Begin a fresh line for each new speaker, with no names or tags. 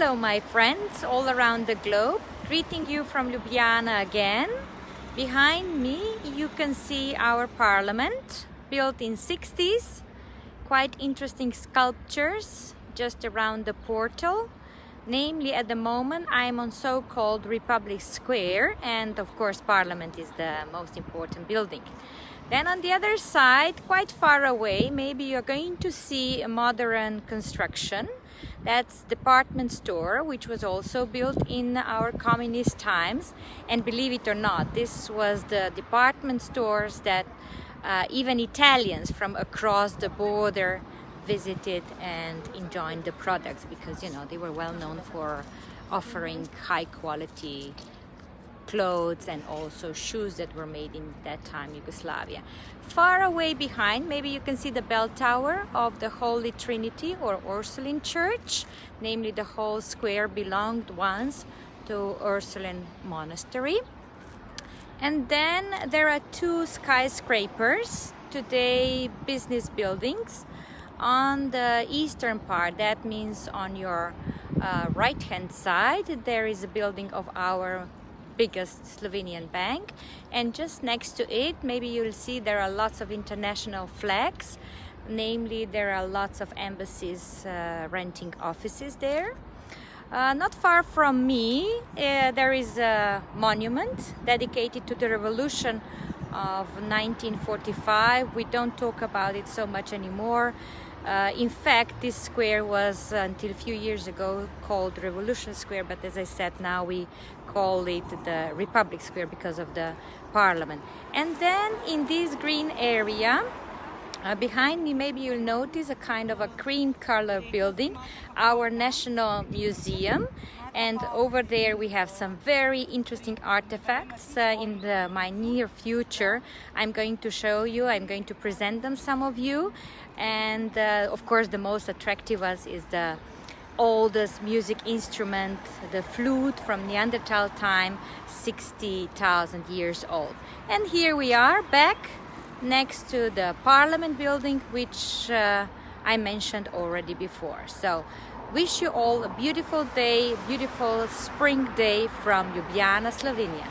Hello my friends all around the globe, greeting you from Ljubljana again. Behind me you can see our parliament, built in 60s. Quite interesting sculptures just around the portal. Namely, at the moment I'm on so-called Republic Square, and of course Parliament is the most important building. Then on the other side, quite far away, maybe you're going to see a modern construction. That's department store, which was also built in our communist times. And believe it or not, this was the department stores that even Italians from across the border visited and enjoyed the products, because they were well known for offering high quality clothes and also shoes that were made in that time Yugoslavia. Far away behind, maybe you can see the bell tower of the Holy Trinity or Ursuline Church. Namely, the whole square belonged once to Ursuline Monastery. And then there are two skyscrapers, today business buildings. On the eastern part, that means on your right hand side, there is a building of our biggest Slovenian bank, and just next to it maybe you'll see there are lots of international flags. Namely, there are lots of embassies renting offices there. Not far from me there is a monument dedicated to the revolution of 1945. We don't talk about it so much anymore. In fact, this square was until a few years ago called Revolution Square, but as I said, now we call it the Republic Square because of the Parliament. And then in this green area behind me, maybe you'll notice a kind of a cream color building, our National Museum. And over there we have some very interesting artifacts. In my near future I'm going to show you, I'm going to present them some of you. And of course the most attractive us is the oldest music instrument, the flute from Neanderthal time, 60,000 years old. And here we are back next to the Parliament building, which I mentioned already before. So wish you all a beautiful day, beautiful spring day from Ljubljana, Slovenia.